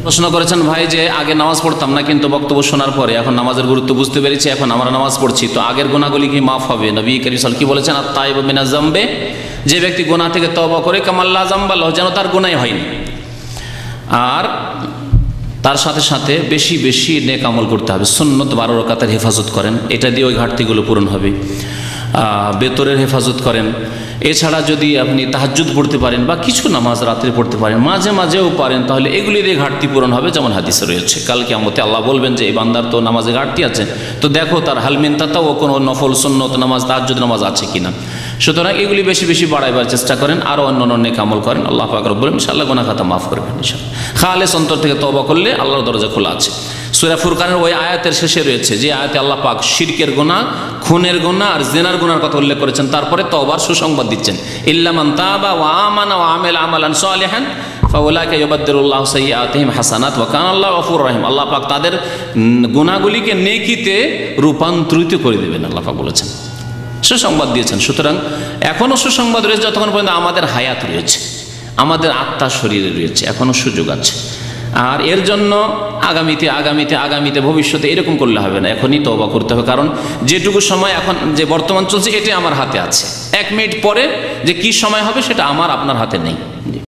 প্রশ্ন করেছেন ভাই যে আগে নামাজ পড়তাম না, কিন্তু বক্তব্য শোনার পরে এখন নামাজের গুরুত্ব বুঝতে পেরেছি, এখন আমরা নামাজ পড়ছি, তো আগের গুনাহগুলি কি মাফ হবে? নবী করিম সাল্লাল্লাহু আলাইহি ওয়াসাল্লাম কি বলেছেন? আত-তাইবু মিনাজ যামবে, যে ব্যক্তি গুনাহ থেকে তওবা করে কামাল্লা যামবা লাহু, যেন তার গুনাহই হয়নি। আর তার সাথে সাথে বেশি বেশি নেক আমল করতে হবে। সুন্নত 12 রাকাতের হেফাজত করেন, এটা দিয়ে ওই ঘাটতিগুলো পূরণ হবে। বেতরের হেফাজত করেন। এছাড়া যদি আপনি তাহাজ্জুদ পড়তে পারেন বা কিছু নামাজ রাত্রে পড়তে পারেন, মাঝে মাঝেও পারেন, তাহলে এগুলি দিয়ে ঘাটতি পূরণ হবে। যেমন হাদিসে রয়েছে, কাল কিয়ামতে আল্লাহ বলবেন যে এই বান্দার তো নামাজে ঘাটতি আছে, তো দেখো তার হালমিন তাতাও কোনো নফল সুন্নত নামাজ, তাহাজ্জুদ নামাজ আছে কিনা। সুতরাং এগুলি বেশি বেশি বাড়াইবার চেষ্টা করেন, আরও অন্য নেক আমল করেন। আল্লাহ পাক রব্বুল আলামিন ইনশাআল্লাহ গুনাহ খাতা মাফ করবেন ইনশাআল্লাহ। খালেস অন্তর থেকে তওবা করলে আল্লাহর দরজা খোলা আছে। সূরা ফুরকানের ওই আয়াতের শেষে রয়েছে যে আয়াতে আল্লাহ পাক শিরকের গুনাহ, খুনের গুনাহ আর জিনার গুনার কথা উল্লেখ করেছেন, তারপরে তওবার সুসংবাদ দিচ্ছেন। ইল্লা মান তাবা ওয়া আমানা ওয়া আমিলা আমালান সালিহান ফাউলাইকা ইউবাদদিলুল্লাহু সাইয়্যাতিহিম হাসানাত ওয়া কানা আল্লাহু গফুরুর রহিম। আল্লাহ পাক তাদের গুনাহগুলিকে নেকিতে রূপান্তরিত করে দেবেন, আল্লাহ পাক বলেছেন, সুসংবাদ দিয়েছেন। সুতরাং এখনও সুসংবাদ রয়েছে, যতক্ষণ পর্যন্ত আমাদের হায়াত রয়েছে, আমাদের আত্মা শরীরে রয়েছে, এখনও সুযোগ আছে। আর এর জন্য আগামীতে আগামীতে আগামীতে ভবিষ্যতে এরকম করলে হবে না, এখনই তওবা করতে হবে। কারণ যেটুকু সময় এখন যে বর্তমান চলছে এটাই আমার হাতে আছে, 1 মিনিট পরে যে কি সময় হবে সেটা আমার আপনার হাতে নেই।